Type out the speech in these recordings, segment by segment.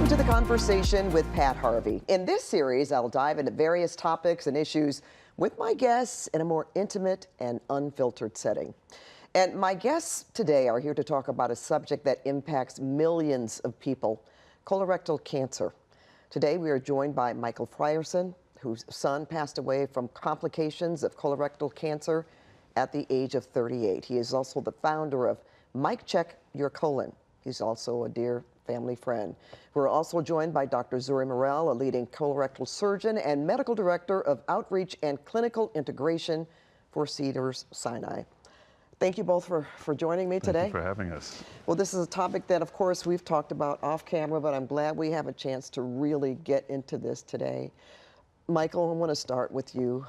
Welcome to The Conversation with Pat Harvey. In this series, I'll dive into various topics and issues with my guests in a more intimate and unfiltered setting. And my guests today are here to talk about a subject that impacts millions of people, colorectal cancer. Today, we are joined by Michael Frierson, whose son passed away from complications of colorectal cancer at the age of 38. He is also the founder of Mike Check Your Colon. He's also a dear family friend. We're also joined by Dr. Zuri Murrell, a leading colorectal surgeon and medical director of outreach and clinical integration for Cedars-Sinai. Thank you both for joining me today. Thank you for having us. Well, this is a topic that, of course, we've talked about off camera, but I'm glad we have a chance to really get into this today. Michael, I want to start with you.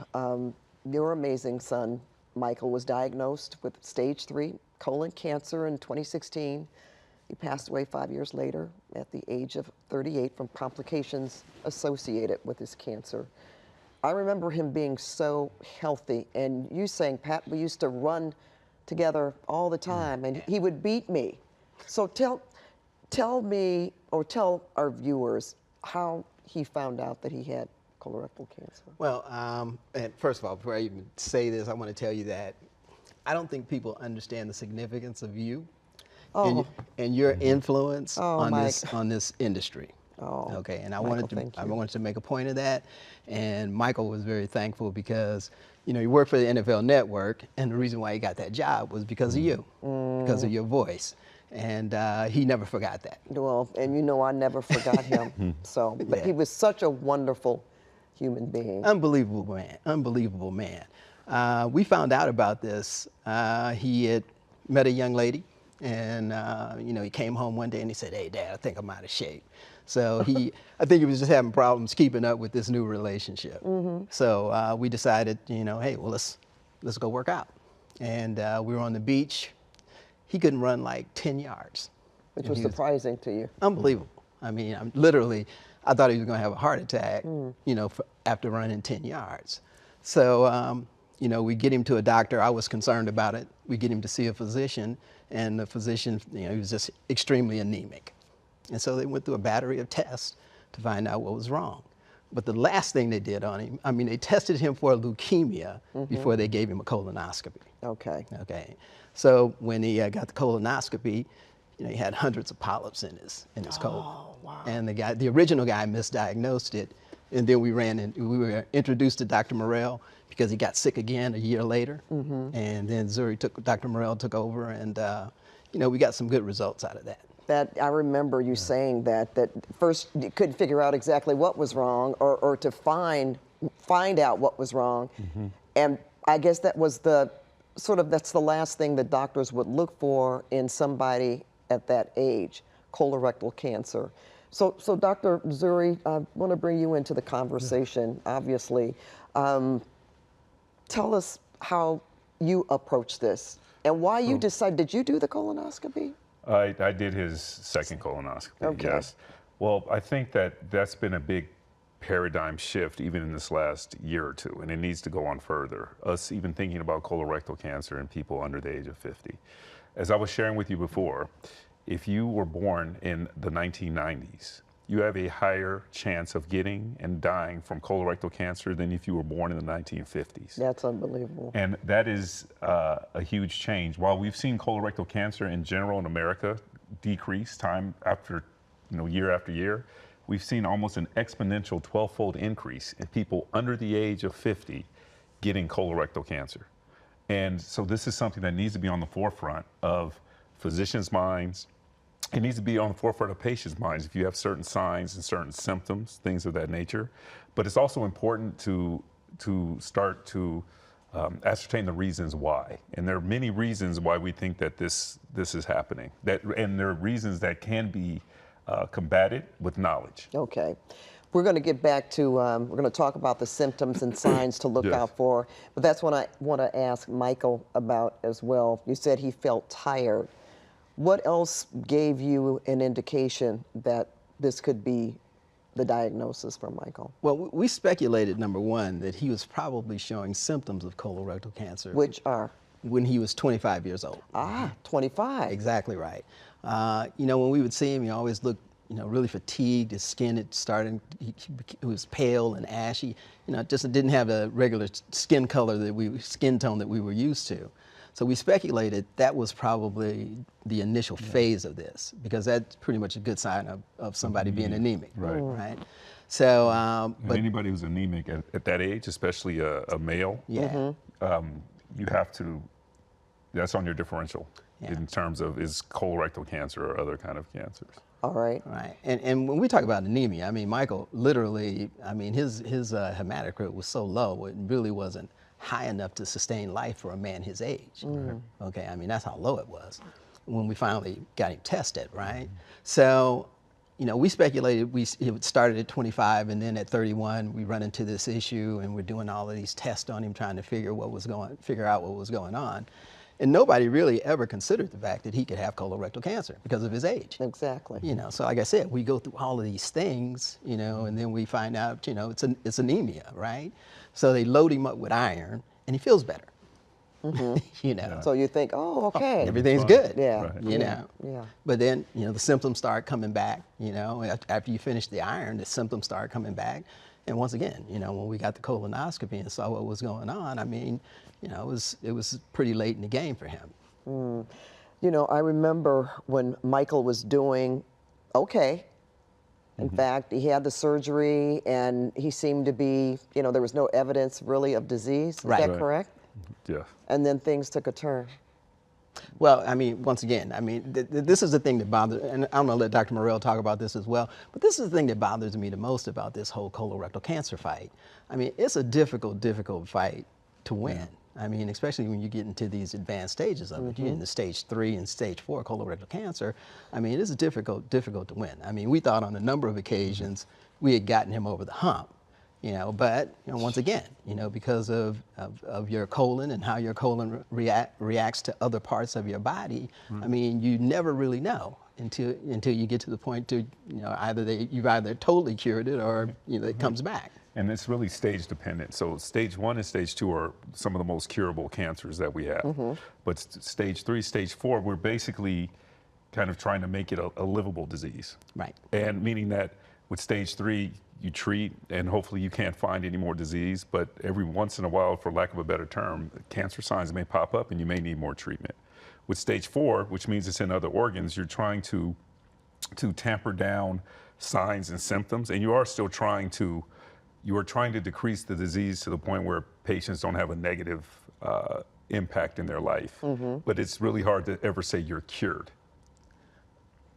Your amazing son, Michael, was diagnosed with stage 3 colon cancer in 2016. He passed away 5 years later at the age of 38 from complications associated with his cancer. I remember him being so healthy, and you saying, Pat, we used to run together all the time, and he would beat me. So tell me, or tell our viewers, how he found out that he had colorectal cancer. Well, and first of all, before I even say this, I want to tell you that I don't think people understand the significance of you and your influence on this industry. Okay, and I wanted to make a point of that. And Michael was very thankful because, you know, he worked for the NFL Network, and the reason why he got that job was because of you, because of your voice. And he never forgot that. Well, and you know I never forgot him. So, but he was such a wonderful human being. Unbelievable man. We found out about this. He had met a young lady, and you know, he came home one day and he said, "Hey, Dad, I think I'm out of shape." So I think he was just having problems keeping up with this new relationship. So we decided, you know, hey, well, let's go work out. And we were on the beach. He couldn't run like 10 yards. Which was surprising to you. Unbelievable. I mean, I thought he was going to have a heart attack, you know, after running 10 yards. So, you know, we get him to a doctor. I was concerned about it. We get him to see a physician, and the physician, you know, he was just extremely anemic. And so they went through a battery of tests to find out what was wrong. But the last thing they did on him, I mean, they tested him for leukemia before they gave him a colonoscopy. Okay. Okay. So when he got the colonoscopy, you know, he had hundreds of polyps in his colon. Wow. And the original guy misdiagnosed it, and then we were introduced to Dr. Murrell because he got sick again a year later, and then Dr. Murrell took over, and you know, we got some good results out of that. That I remember you saying that first you couldn't figure out exactly what was wrong, or to find out what was wrong, and I guess that was that's the last thing that doctors would look for in somebody at that age, colorectal cancer. So Dr. Zuri, I want to bring you into the conversation, obviously. Tell us how you approach this and why you decided, did you do the colonoscopy? I did his second colonoscopy, Okay. yes. Well, I think that's been a big paradigm shift even in this last year or two, and it needs to go on further. Us even thinking about colorectal cancer in people under the age of 50. As I was sharing with you before, if you were born in the 1990s, you have a higher chance of getting and dying from colorectal cancer than if you were born in the 1950s. That's unbelievable. And that is a huge change. While we've seen colorectal cancer in general in America decrease time after, you know, year after year, we've seen almost an exponential 12-fold increase in people under the age of 50 getting colorectal cancer. And so this is something that needs to be on the forefront of physicians' minds. It needs to be on the forefront of patients' minds if you have certain signs and certain symptoms, things of that nature. But it's also important to start to ascertain the reasons why. And there are many reasons why we think that this is happening. And there are reasons that can be combated with knowledge. Okay. We're going to get back to, we're going to talk about the symptoms and signs to look out for, but that's what I want to ask Michael about as well. You said he felt tired. What else gave you an indication that this could be the diagnosis for Michael? Well, we speculated, number one, that he was probably showing symptoms of colorectal cancer. Which are? When he was 25 years old. Ah, 25. Exactly right. You know, when we would see him, he always looked really fatigued. His skin had started, he was pale and ashy. Just didn't have a regular skin color skin tone that we were used to. So we speculated that was probably the initial phase of this, because that's pretty much a good sign of somebody being anemic, right? So, but anybody who's anemic at that age, especially a male, you have to, that's on your differential in terms of is colorectal cancer or other kind of cancers. All right. Right. And when we talk about anemia, I mean, Michael, literally, I mean, his hematocrit was so low, it really wasn't high enough to sustain life for a man his age. Okay, I mean, that's how low it was when we finally got him tested, right? So, we speculated it started at 25, and then at 31 we run into this issue, and we're doing all of these tests on him, trying to figure out what was going on. And nobody really ever considered the fact that he could have colorectal cancer because of his age. Exactly. So like I said, we go through all of these things, and then we find out, it's anemia, right? So they load him up with iron, and he feels better. So you think, oh, okay, everything's good. Yeah. Yeah. But then, the symptoms start coming back. After you finish the iron, the symptoms start coming back. And once again, when we got the colonoscopy and saw what was going on, I mean, it was pretty late in the game for him. I remember when Michael was doing okay. In fact, he had the surgery, and he seemed to be, there was no evidence really of disease. Is that correct? Yeah. And then things took a turn. Well, I mean, once again, I mean, this is the thing that bothers, and I'm going to let Dr. Murrell talk about this as well, but this is the thing that bothers me the most about this whole colorectal cancer fight. I mean, it's a difficult fight to win. I mean, especially when you get into these advanced stages of it. You're in the stage 3 and stage 4 colorectal cancer. I mean, it is difficult to win. I mean, we thought on a number of occasions we had gotten him over the hump. But once again, because of your colon and how your colon reacts to other parts of your body, I mean, you never really know until you get to the point to, you've either totally cured it or, it comes back. And it's really stage dependent. So stage 1 and stage 2 are some of the most curable cancers that we have. But stage 3, stage 4, we're basically kind of trying to make it a livable disease. Right. And meaning that with stage 3, you treat, and hopefully you can't find any more disease, but every once in a while, for lack of a better term, cancer signs may pop up and you may need more treatment. With stage 4, which means it's in other organs, you're trying to tamper down signs and symptoms, and you are trying to decrease the disease to the point where patients don't have a negative impact in their life. But it's really hard to ever say you're cured.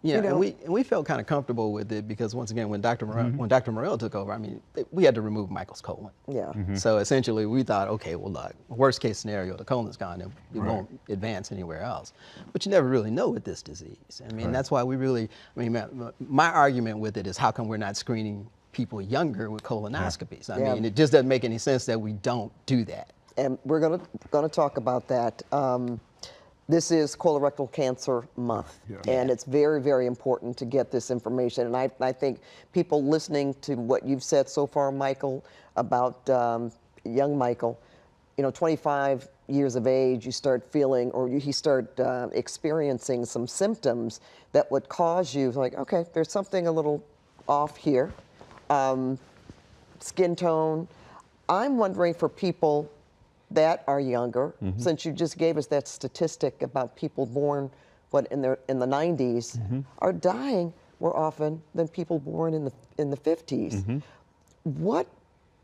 And we felt kind of comfortable with it because once again, when Dr. Murrell took over, I mean, we had to remove Michael's colon. Yeah. So essentially, we thought, okay, well, look, worst case scenario, the colon's gone, and it won't advance anywhere else. But you never really know with this disease. I mean, that's why we really, I mean, my argument with it is how come we're not screening people younger with colonoscopies? I mean, it just doesn't make any sense that we don't do that. And we're gonna talk about that. This is Colorectal Cancer Month, and it's very, very important to get this information. And I think people listening to what you've said so far, Michael, about young Michael, 25 years of age, you start feeling, or you start experiencing some symptoms that would cause you, like, okay, there's something a little off here. Skin tone. I'm wondering for people that are younger, since you just gave us that statistic about people born in the 90s are dying more often than people born in the 50s. What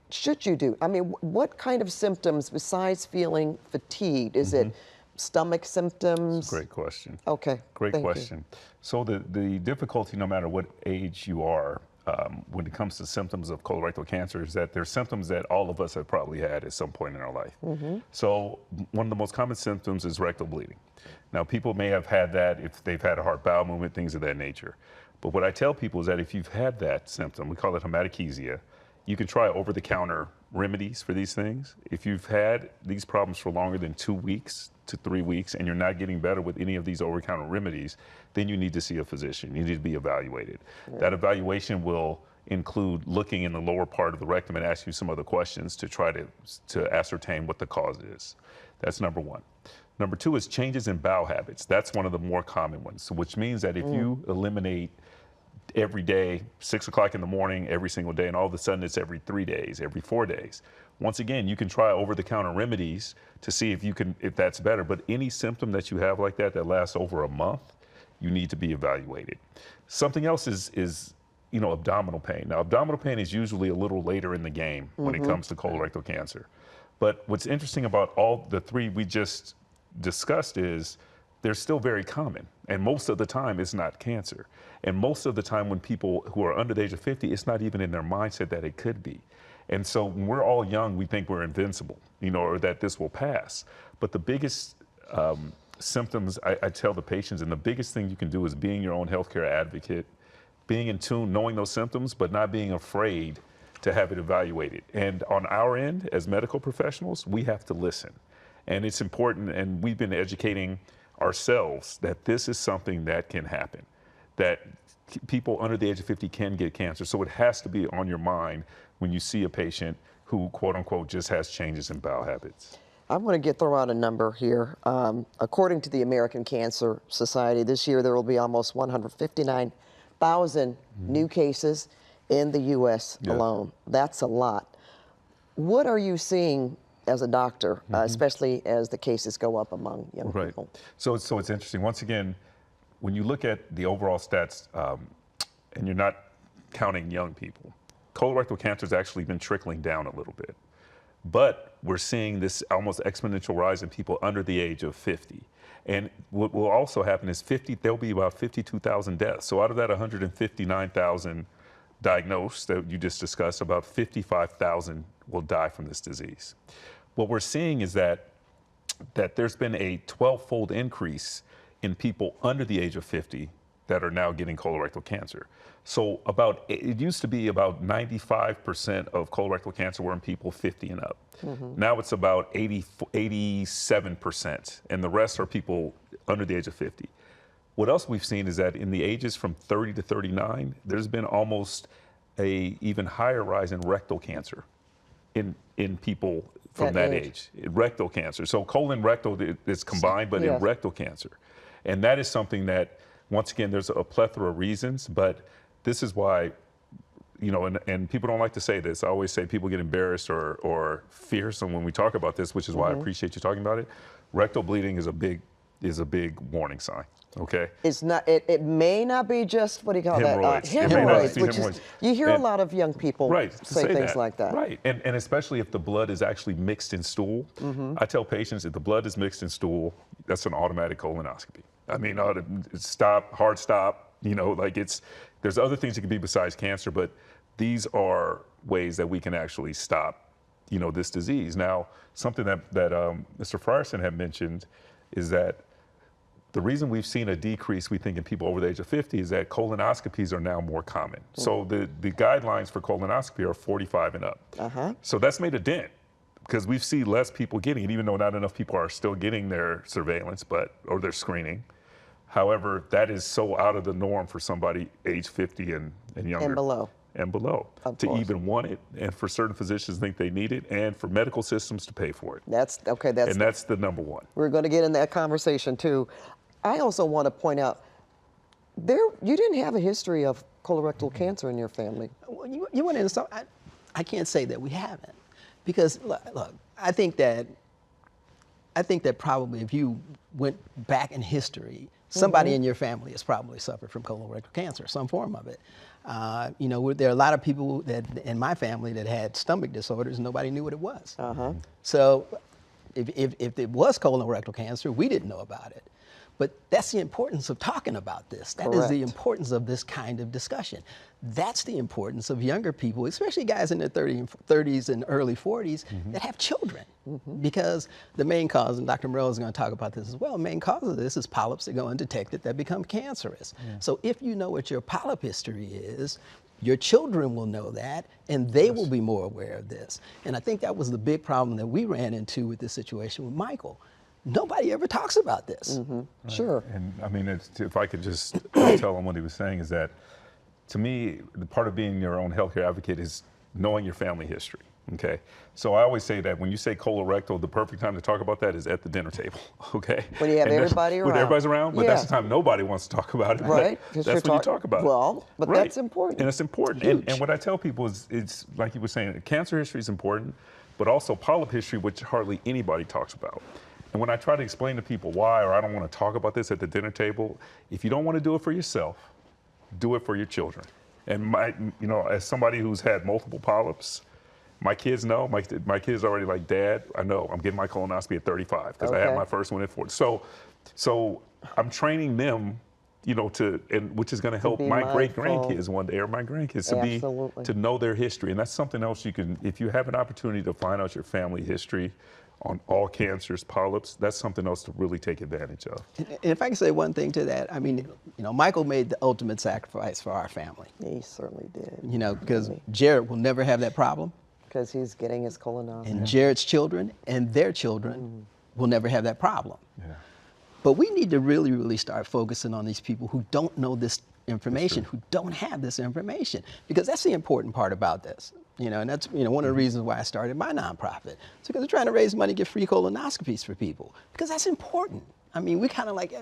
should you do? I mean, what kind of symptoms besides feeling fatigued? Is it stomach symptoms? That's a great question. Okay. Great question. So the difficulty, no matter what age you are, when it comes to symptoms of colorectal cancer, is that they're symptoms that all of us have probably had at some point in our life. So one of the most common symptoms is rectal bleeding. Now, people may have had that if they've had a heart bowel movement, things of that nature. But what I tell people is that if you've had that symptom, we call it hematochezia, you can try over-the-counter remedies for these things. If you've had these problems for longer than 2 weeks to 3 weeks and you're not getting better with any of these over-the-counter remedies, then you need to see a physician. You need to be evaluated. That evaluation will include looking in the lower part of the rectum and ask you some other questions to try to ascertain what the cause is. That's number one. Number two is changes in bowel habits. That's one of the more common ones, which means that if you eliminate every day, 6 o'clock in the morning, every single day, and all of a sudden it's every 3 days, every 4 days. Once again, you can try over-the-counter remedies to see if that's better, but any symptom that you have like that lasts over a month, you need to be evaluated. Something else is abdominal pain. Now, abdominal pain is usually a little later in the game when it comes to colorectal cancer. But what's interesting about all the three we just discussed is they're still very common. And most of the time, it's not cancer. And most of the time, when people who are under the age of 50, it's not even in their mindset that it could be. And so when we're all young, we think we're invincible, or that this will pass. But the biggest symptoms I tell the patients, and the biggest thing you can do is being your own healthcare advocate, being in tune, knowing those symptoms, but not being afraid to have it evaluated. And on our end, as medical professionals, we have to listen. And it's important, and we've been educating ourselves that this is something that can happen, that people under the age of 50 can get cancer. So it has to be on your mind when you see a patient who, quote unquote, just has changes in bowel habits. I'm going to throw out a number here. According to the American Cancer Society, this year there will be almost 159,000 new cases in the U.S. alone. That's a lot. What are you seeing as a doctor, especially as the cases go up among young people? So it's interesting. Once again, when you look at the overall stats, and you're not counting young people, colorectal cancer has actually been trickling down a little bit. But we're seeing this almost exponential rise in people under the age of 50. And what will also happen is there'll be about 52,000 deaths. So out of that 159,000 diagnosed that you just discussed, about 55,000 will die from this disease. What we're seeing is that there's been a 12-fold increase in people under the age of 50 that are now getting colorectal cancer. So it used to be about 95% of colorectal cancer were in people 50 and up. Now it's about 87%, and the rest are people under the age of 50. What else we've seen is that in the ages from 30 to 39, there's been almost a even higher rise in rectal cancer in people from that age. Rectal cancer. So colon rectal is combined, but in rectal cancer. And that is something that, once again, there's a plethora of reasons, but this is why, and people don't like to say this. I always say people get embarrassed or fearsome when we talk about this, which is why I appreciate you talking about it. Rectal bleeding is a big warning sign. Okay. It's not. It may not be just, what do you call hemorrhoids. that? Hemorrhoids. Hemorrhoids. You hear a lot of young people say things like that. Right. And especially if the blood is actually mixed in stool. I tell patients if the blood is mixed in stool, that's an automatic colonoscopy. I mean, hard stop. There's other things it can be besides cancer, but these are ways that we can actually stop, this disease. Now, something that Mr. Frierson had mentioned is that the reason we've seen a decrease, we think, in people over the age of 50 is that colonoscopies are now more common. So the guidelines for colonoscopy are 45 and up. So that's made a dent because we see less people getting it, even though not enough people are still getting their surveillance or their screening. However, that is so out of the norm for somebody age 50 and younger. And below. To even want it, and for certain physicians think they need it, and for medical systems to pay for it. That's the number one. We're going to get in that conversation too. I also want to point out, you didn't have a history of colorectal cancer in your family. Well, you want to know, I can't say that we haven't, because look, I think that probably if you went back in history, somebody in your family has probably suffered from colorectal cancer, some form of it. There are a lot of people that in my family that had stomach disorders and nobody knew what it was. So if it was colorectal cancer, we didn't know about it. But that's the importance of talking about this. That is the importance of this kind of discussion. That's the importance of younger people, especially guys in their 30s and early 40s that have children. Because the main cause, and Dr. Murrell is going to talk about this as well, the main cause of this is polyps that go undetected that become cancerous. So if you know what your polyp history is, your children will know that, and they will be more aware of this. And I think that was the big problem that we ran into with this situation with Michael. Nobody ever talks about this. Sure. And I mean, if I could just tell him what he was saying is that, to me, the part of being your own healthcare advocate is knowing your family history. Okay, so I always say that when you say colorectal, the perfect time to talk about that is at the dinner table. Okay, When you have everybody around. When everybody's around, but that's the time nobody wants to talk about it. Right. That's when you talk about it. Well, but right. that's important. And it's important. And what I tell people is, it's like you were saying, cancer history is important, but also polyp history, which hardly anybody talks about. And when I try to explain to people why, or I don't want to talk about this at the dinner table, if you don't want to do it for yourself, do it for your children. And as somebody who's had multiple polyps, my kids know. My kids are already like, Dad, I know I'm getting my colonoscopy at 35 because I had my first one at 40. So I'm training them, which is going to help my great grandkids one day, or my grandkids to know their history. And that's something else you can, if you have an opportunity to find out your family history on all cancers, polyps, that's something else to really take advantage of. And if I can say one thing to that, I mean, Michael made the ultimate sacrifice for our family. He certainly did. Because Jared will never have that problem. Because he's getting his colonoscopy. And Jared's children and their children will never have that problem. Yeah. But we need to really, really start focusing on these people who don't know this information, who don't have this information, because that's the important part about this. And that's one of the reasons why I started my nonprofit. It's because I'm trying to raise money to get free colonoscopies for people, because that's important. I mean, we kind of like,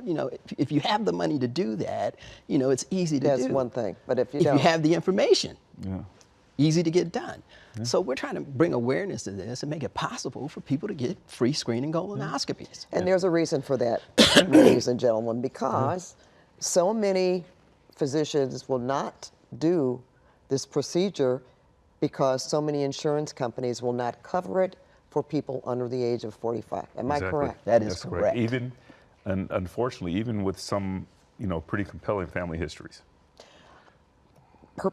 if you have the money to do that, it's easy to do. That's one thing, but if you don't. If you have the information, easy to get done. Yeah. So we're trying to bring awareness to this and make it possible for people to get free screening colonoscopies. And there's a reason for that, ladies and gentlemen, because so many physicians will not do this procedure because so many insurance companies will not cover it for people under the age of 45. Am I correct? That is correct. And unfortunately, even with some, pretty compelling family histories.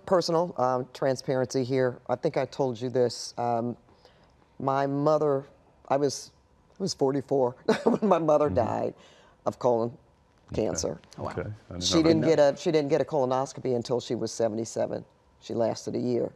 Personal transparency here. I think I told you this. My mother, I was 44 when my mother died of colon cancer. Okay. She didn't get a colonoscopy until she was 77. She lasted a year.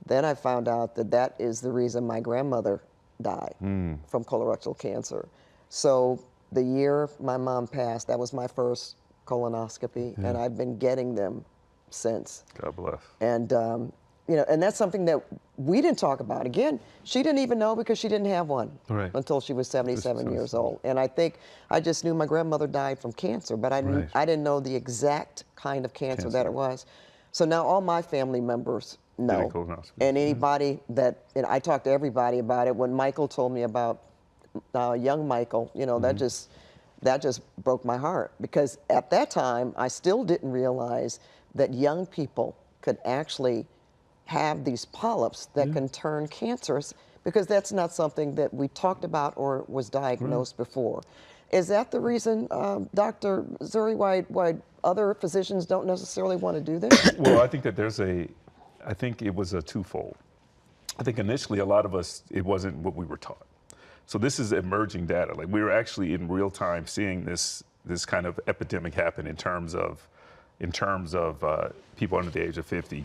Then I found out that is the reason my grandmother died from colorectal cancer. So the year my mom passed, that was my first colonoscopy, and I've been getting them since. God bless. And and that's something that we didn't talk about. Again, she didn't even know because she didn't have one until she was 77 years old. And I think I just knew my grandmother died from cancer, but I didn't know the exact kind of cancer that it was. So now all my family members know. And anybody that, I talked to everybody about it. When Michael told me about young Michael, that just broke my heart, because at that time I still didn't realize that young people could actually have these polyps that can turn cancerous, because that's not something that we talked about or was diagnosed before. Is that the reason, Dr. Zuri, why other physicians don't necessarily want to do this? Well, I think that I think it was a twofold. I think initially a lot of us, it wasn't what we were taught. So this is emerging data. Like, we were actually in real time seeing this kind of epidemic happen in terms of people under the age of 50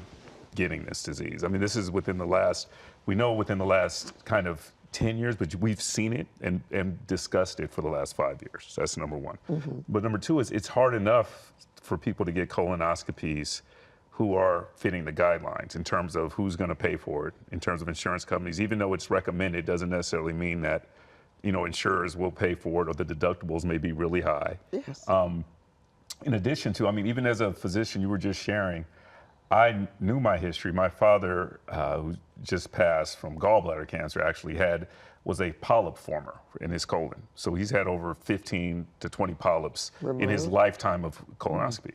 getting this disease. I mean, this is within the last kind of 10 years, but we've seen it and discussed it for the last 5 years. That's number one. But number two is, it's hard enough for people to get colonoscopies who are fitting the guidelines in terms of who's going to pay for it, in terms of insurance companies. Even though it's recommended, doesn't necessarily mean that, insurers will pay for it, or the deductibles may be really high. Yes. In addition to, even as a physician, you were just sharing, I knew my history. My father, who just passed from gallbladder cancer, actually was a polyp former in his colon. So he's had over 15 to 20 polyps in his lifetime of colonoscopy.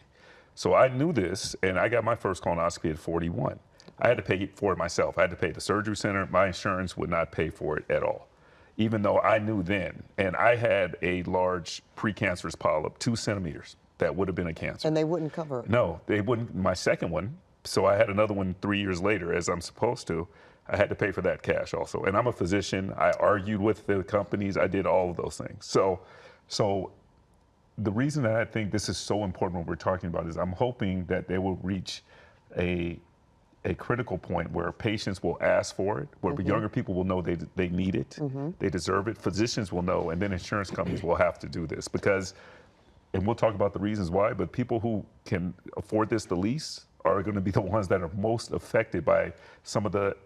So I knew this, and I got my first colonoscopy at 41. I had to pay for it myself. I had to pay the surgery center. My insurance would not pay for it at all, even though I knew then. And I had a large precancerous polyp, 2 centimeters, that would have been a cancer. And they wouldn't cover it? No, they wouldn't. My second one, so I had another one 3 years later, as I'm supposed to. I had to pay for that cash also. And I'm a physician. I argued with the companies. I did all of those things. So the reason that I think this is so important, what we're talking about, is I'm hoping that they will reach a critical point where patients will ask for it, where younger people will know they need it, they deserve it, physicians will know, and then insurance companies will have to do this. Because, and we'll talk about the reasons why, but people who can afford this the least are going to be the ones that are most affected by some of the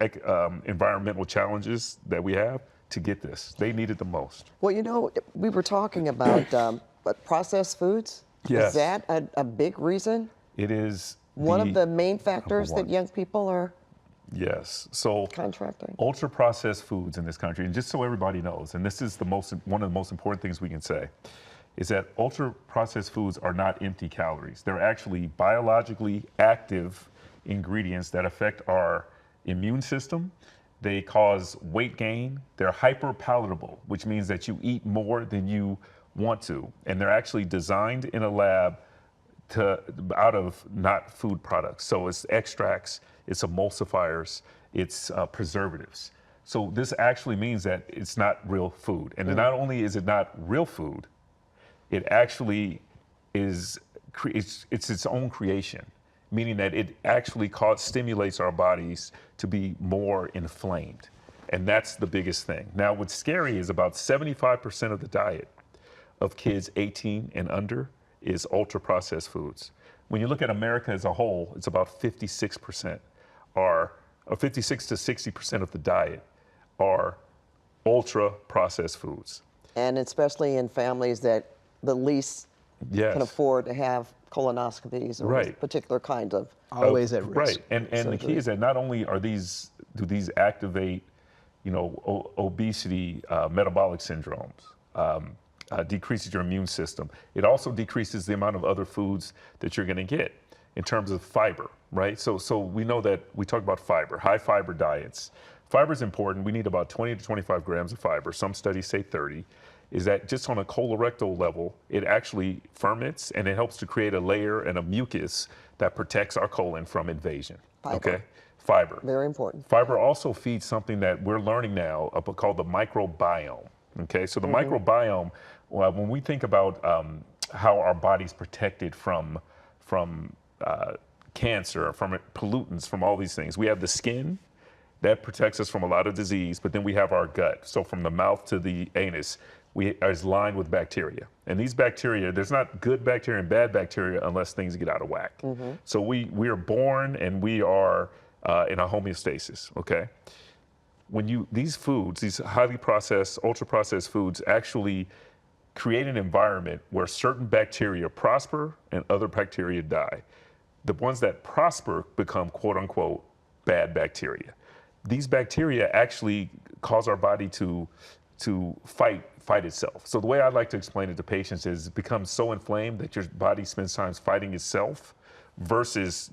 environmental challenges that we have to get this. They need it the most. Well, you know, we were talking about processed foods. Yes. Is that a big reason? It is One of the main factors that young people are Yes. So contracting. Ultra processed foods in this country, and just so everybody knows, and this is one of the most important things we can say, is that ultra processed foods are not empty calories. They're actually biologically active ingredients that affect our immune system. They cause weight gain. They're hyper palatable, which means that you eat more than you want to. And they're actually designed in a lab out of not food products. So it's extracts, it's emulsifiers, it's preservatives. So this actually means that it's not real food. And not only is it not real food, it actually is, it's its own creation, meaning that it actually stimulates our bodies to be more inflamed. And that's the biggest thing. Now, what's scary is about 75% of the diet of kids 18 and under is ultra processed foods. When you look at America as a whole, it's about 56% or 56 to 60% of the diet are ultra processed foods. And especially in families that the least can afford to have colonoscopies or Right. particular kinds of. Always at risk. Right, and the key is that not only do these activate, obesity, metabolic syndromes, decreases your immune system. It also decreases the amount of other foods that you're going to get in terms of fiber, right? So we know that we talk about fiber, high fiber diets. Fiber is important. We need about 20 to 25 grams of fiber. Some studies say 30. Is that just on a colorectal level, it actually ferments and it helps to create a layer and a mucus that protects our colon from invasion. Fiber. Okay, fiber. Very important. Fiber also feeds something that we're learning now called the microbiome. Okay, so the microbiome, when we think about how our body's protected from cancer, from pollutants, from all these things, we have the skin that protects us from a lot of disease, but then we have our gut. So from the mouth to the anus, is lined with bacteria. And these bacteria, there's not good bacteria and bad bacteria unless things get out of whack. So we are born and we are in a homeostasis, okay? When these foods, these highly processed, ultra processed foods actually create an environment where certain bacteria prosper and other bacteria die. The ones that prosper become quote unquote bad bacteria. These bacteria actually cause our body to fight itself. So the way I like to explain it to patients is it becomes so inflamed that your body spends time fighting itself versus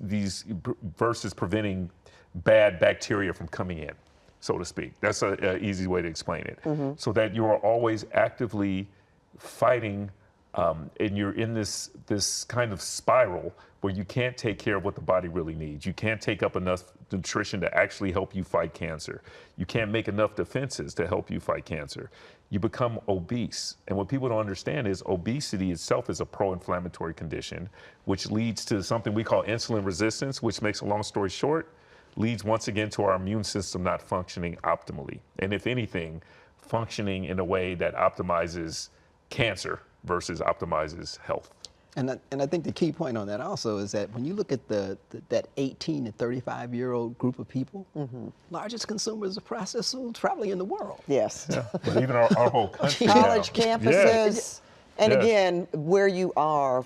preventing bad bacteria from coming in, so to speak. That's an easy way to explain it. So that you are always actively fighting and you're in this kind of spiral where you can't take care of what the body really needs. You can't take up enough nutrition to actually help you fight cancer. You can't make enough defenses to help you fight cancer. You become obese. And what people don't understand is obesity itself is a pro-inflammatory condition, which leads to something we call insulin resistance, which makes a long story short, leads once again to our immune system not functioning optimally. And if anything, functioning in a way that optimizes cancer versus optimizes health. And I think the key point on that also is that when you look at that 18 to 35-year-old group of people, largest consumers of processed foods probably in the world. Yes. Yeah, but even our whole country College now. campuses. And Yes. again, where you are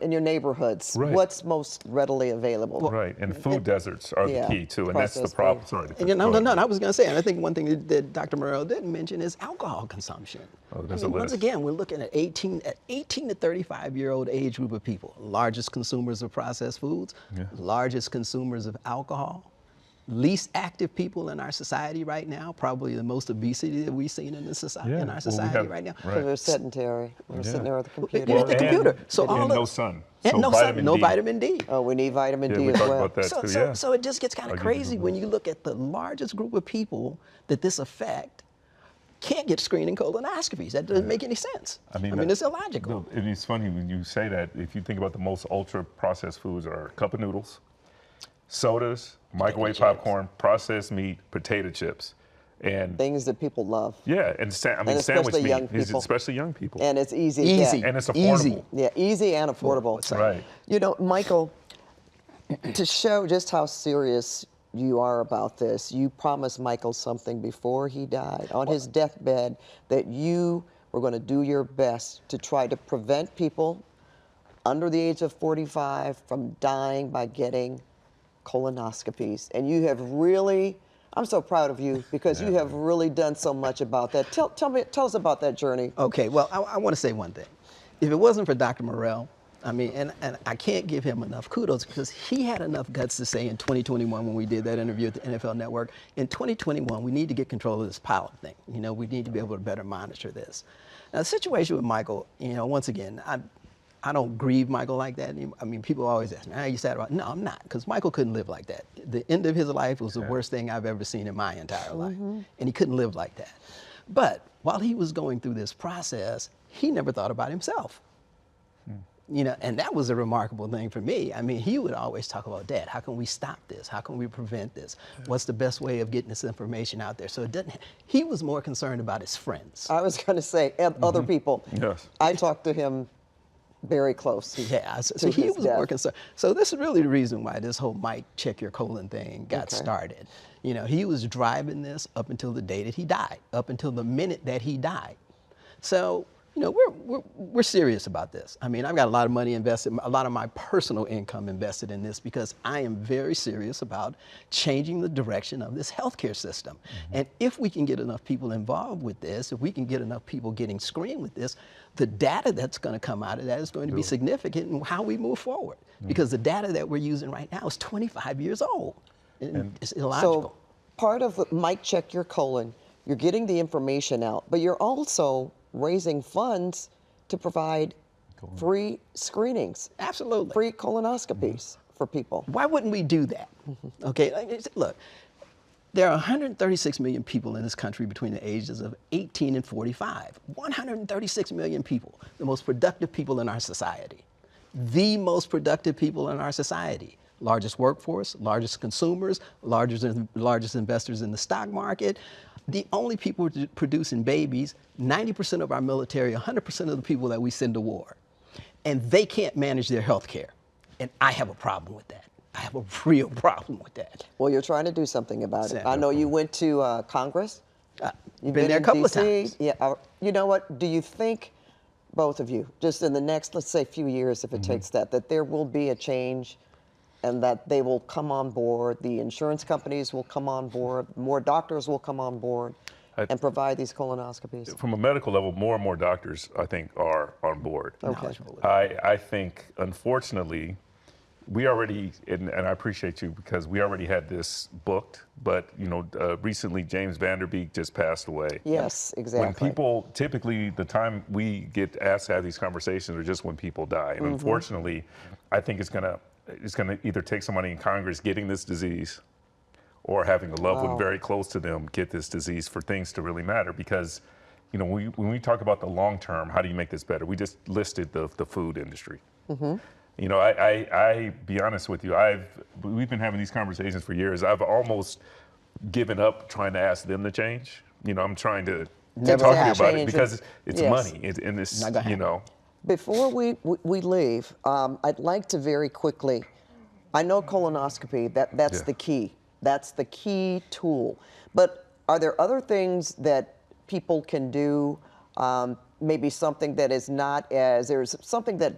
in your neighborhoods, Right. what's most readily available. Right, and food deserts are the key too, and that's the Processed problem. food. Sorry. No, I was going to say, and I think one thing that Dr. Murrell didn't mention is alcohol consumption. Oh, there's a list. Once again, we're looking at 18 to 35-year-old age group of people, largest consumers of processed foods, largest consumers of alcohol, least active people in our society right now, probably the most obesity that we've seen in in our society right now. Because they're sedentary. We're sitting there with the computer. Well, the computer. So and all no of, sun. and So no sun, no vitamin D. Oh, we need vitamin Yeah, D we as talked well. about that too, So it just gets kind of crazy when you look at the largest group of people that this affect can't get screening colonoscopies. That doesn't make any sense. I mean it's illogical. And it's funny when you say that, if you think about the most ultra processed foods are cup of noodles, sodas, microwave popcorn, processed meat, potato chips, and Things that people love. and especially sandwich meat, young people. especially young people. And it's easy. Easy. Yeah. And it's affordable. Yeah, easy and affordable. Right. You know, Michael, to show just how serious you are about this, you promised Michael something before he died, on his deathbed, that you were going to do your best to try to prevent people under the age of 45 from dying by getting colonoscopies. And you have really, I'm so proud of you because you have really done so much about that. Tell us about that journey. Okay, well, I want to say one thing. If it wasn't for Dr. Murrell, I mean, and I can't give him enough kudos because he had enough guts to say in 2021 when we did that interview at the NFL Network, in 2021, we need to get control of this pilot thing. You know, we need to be able to better monitor this. Now, the situation with Michael, you know, once again, I don't grieve Michael like that. I mean, people always ask me, are you sad about it? No, I'm not, because Michael couldn't live like that. The end of his life was the worst thing I've ever seen in my entire life, and he couldn't live like that. But while he was going through this process, he never thought about himself. You know, and that was a remarkable thing for me. I mean, he would always talk about, Dad, how can we stop this? How can we prevent this? What's the best way of getting this information out there? So it doesn't, he was more concerned about his friends. I was going to say, other people. Yes. I talked to him very close. Yeah, so he was more concerned. So this is really the reason why this whole Mike check your colon thing got started. You know, he was driving this up until the day that he died, up until the minute that he died. So, you know, we're serious about this. I mean, I've got a lot of money invested, a lot of my personal income invested in this because I am very serious about changing the direction of this healthcare system. And if we can get enough people involved with this, if we can get enough people getting screened with this, the data that's going to come out of that is going to be significant in how we move forward. Because the data that we're using right now is 25 years old. And it's illogical. So part of Mike Check Your Colon, you're getting the information out, but you're also raising funds to provide free screenings. Absolutely. Free colonoscopies for people. Why wouldn't we do that? Okay, look, there are 136 million people in this country between the ages of 18 and 45. 136 million people, the most productive people in our society. The most productive people in our society. Largest workforce, largest consumers, largest investors in the stock market. The only people producing babies, 90% of our military, 100% of the people that we send to war. And they can't manage their health care. And I have a problem with that. I have a real problem with that. Well, you're trying to do something about it. I know you went to Congress. You've been there a couple of times. Yeah. You know what? Do you think, both of you, just in the next, let's say, few years, if it takes that there will be a change and that they will come on board, the insurance companies will come on board, more doctors will come on board and provide these colonoscopies? From a medical level, more and more doctors, I think, are on board. Okay. I think, unfortunately, we already, and I appreciate you because we already had this booked, but you know, recently James Vanderbeek just passed away. Yes, exactly. When people, typically the time we get asked to have these conversations are just when people die. And unfortunately, I think it's gonna either take somebody in Congress getting this disease or having a loved one very close to them get this disease for things to really matter. Because, you know, when we talk about the long term, how do you make this better? We just listed the food industry. You know, I be honest with you, we've been having these conversations for years. I've almost given up trying to ask them to change. You know, I'm trying to talk to you about it because it's money, and it's, you know. Before we leave, I'd like to very quickly, I know colonoscopy, that's the key. That's the key tool. But are there other things that people can do? Maybe something that is not as, there's something that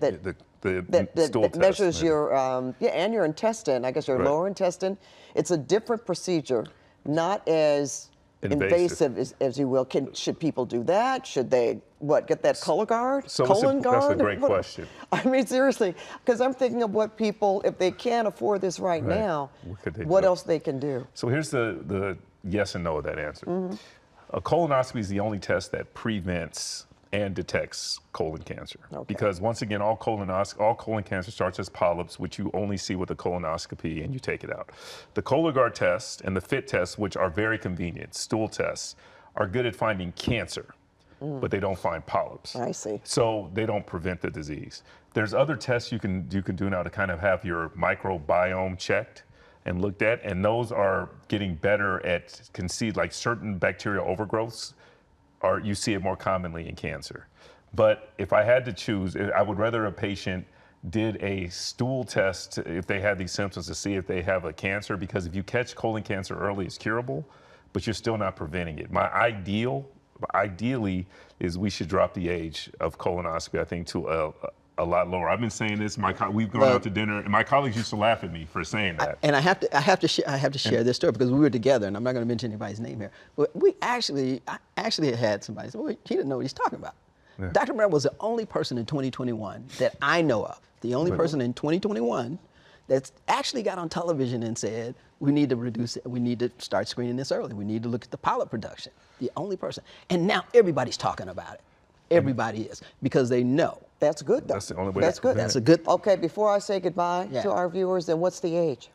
measures your, and your intestine, I guess your lower intestine. It's a different procedure, not as invasive as you will. Should people do that? Should they, get that colon guard? That's a great question. I mean, seriously, because I'm thinking of what people, if they can't afford this right now, what else they can do. So here's the yes and no of that answer. A colonoscopy is the only test that prevents and detects colon cancer. Because once again, all colon cancer starts as polyps, which you only see with a colonoscopy and you take it out. The Cologuard test and the FIT test, which are very convenient, stool tests, are good at finding cancer, but they don't find polyps. I see. So they don't prevent the disease. There's other tests you can do now to kind of have your microbiome checked and looked at, and those are getting better at like certain bacterial overgrowths. Or you see it more commonly in cancer. But if I had to choose, I would rather a patient did a stool test if they had these symptoms to see if they have a cancer, because if you catch colon cancer early, it's curable, but you're still not preventing it. Ideally is we should drop the age of colonoscopy, I think, to a lot lower. I've been saying this. We've gone out to dinner, and my colleagues used to laugh at me for saying that. And I have to share this story because we were together, and I'm not going to mention anybody's name here. But I actually had somebody say, well, he didn't know what he's talking about. Yeah. Dr. Murrell was the only person in 2021 that I know of, the only person in 2021 that's actually got on television and said, we need to reduce it, we need to start screening this early, we need to look at the polyp production. The only person. And now everybody's talking about it. Everybody is, because they know. That's good, though. That's the only way. That's good. That's a good. Okay, before I say goodbye to our viewers, then what's the age?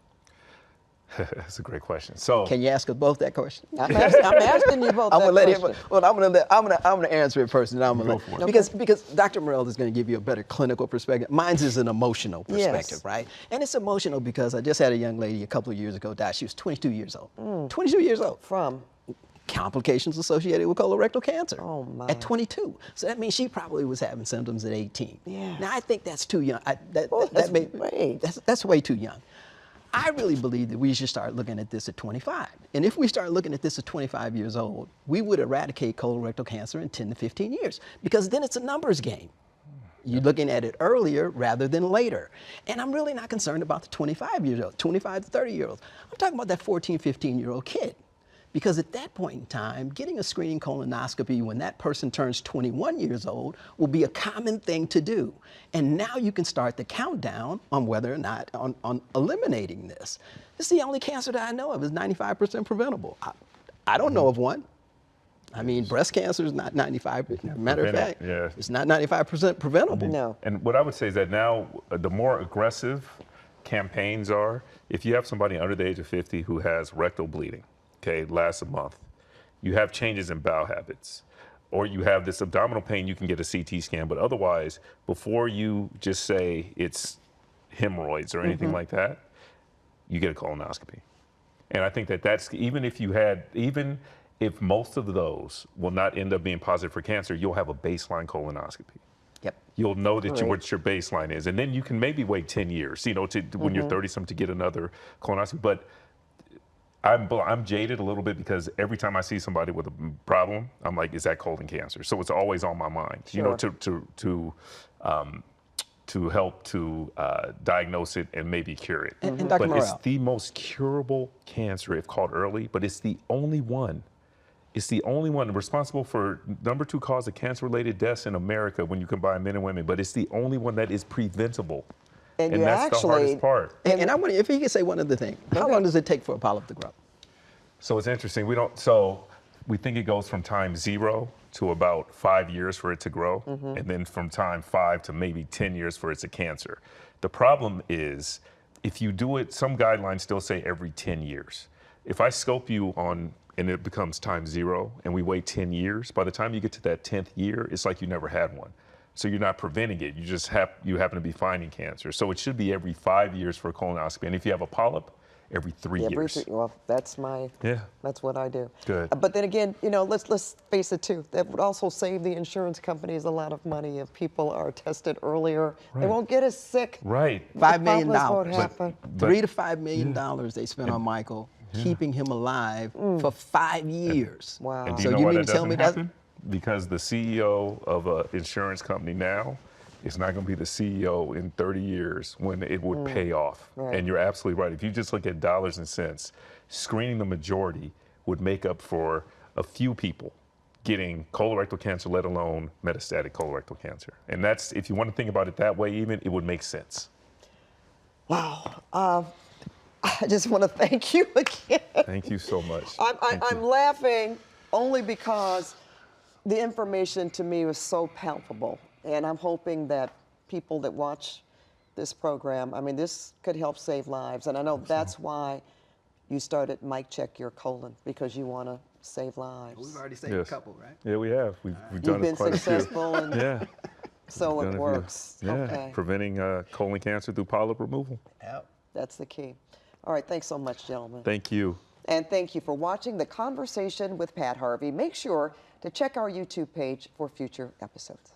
That's a great question. So, can you ask us both that question? I'm asking you both. I'm gonna answer it first, and I'm gonna let, because Dr. Murrell is gonna give you a better clinical perspective. Mine's is an emotional perspective, right? And it's emotional because I just had a young lady a couple of years ago die. She was 22 years old. 22 years old. From? Complications associated with colorectal cancer. Oh my. At 22. So that means she probably was having symptoms at 18. Yeah. Now I think that's too young. That's way too young. I really believe that we should start looking at this at 25. And if we start looking at this at 25 years old, we would eradicate colorectal cancer in 10 to 15 years, because then it's a numbers game. You're looking at it earlier rather than later. And I'm really not concerned about the 25 years old, 25 to 30 year olds. I'm talking about that 14, 15-year-old kid. Because at that point in time, getting a screening colonoscopy when that person turns 21 years old will be a common thing to do. And now you can start the countdown on whether or not, on eliminating this. This is the only cancer that I know of is 95% preventable. I don't know of one. I mean, breast cancer is not 95%. Matter of fact, it's not 95% preventable. No. And what I would say is that now the more aggressive campaigns are, if you have somebody under the age of 50 who has rectal bleeding, okay, lasts a month, you have changes in bowel habits, or you have this abdominal pain, you can get a CT scan, but otherwise, before you just say it's hemorrhoids or anything like that, you get a colonoscopy. And I think that that's, even if most of those will not end up being positive for cancer, you'll have a baseline colonoscopy. Yep. You'll know that what your baseline is, and then you can maybe wait 10 years, when you're 30-something to get another colonoscopy. But I'm jaded a little bit because every time I see somebody with a problem, I'm like, is that colon cancer? So it's always on my mind, to help to diagnose it and maybe cure it. And Dr. But it's Murrell, the most curable cancer if caught early, but it's the only one. It's the only one responsible for #2 cause of cancer-related deaths in America when you combine men and women, but it's the only one that is preventable. And that's the hardest part. And I wonder if he could say one other thing. How long does it take for a polyp to grow? So it's interesting. We think it goes from time 0 to about 5 years for it to grow, and then from time 5 to maybe 10 years for it's a cancer. The problem is, if you do it, some guidelines still say every 10 years. If I scope you on and it becomes time 0 and we wait 10 years, by the time you get to that 10th year, it's like you never had one. So you're not preventing it. You happen to be finding cancer. So it should be every 5 years for a colonoscopy. And if you have a polyp, every 3 years. Well, that's what I do. Good. But then again, let's face it too. That would also save the insurance companies a lot of money if people are tested earlier. Right. They won't get as sick. Right. $5 million. $3 to $5 million they spent on Michael, keeping him alive for 5 years. Wow. And do you know why that doesn't happen? Because the CEO of an insurance company now is not going to be the CEO in 30 years when it would pay off. Right. And you're absolutely right. If you just look at dollars and cents, screening the majority would make up for a few people getting colorectal cancer, let alone metastatic colorectal cancer. And that's, if you want to think about it that way, even, it would make sense. Wow. I just want to thank you again. Thank you so much. I'm laughing only because the information to me was so palpable. And I'm hoping that people that watch this program, this could help save lives. And I know that's why you started Mike Check Your Colon, because you want to save lives. We've already saved a couple, right? Yeah, we have. We've done You've been successful. And so it works. Yeah, okay. Preventing colon cancer through polyp removal. Yep. That's the key. All right, thanks so much, gentlemen. Thank you. And thank you for watching The Conversation with Pat Harvey. Make sure to check our YouTube page for future episodes.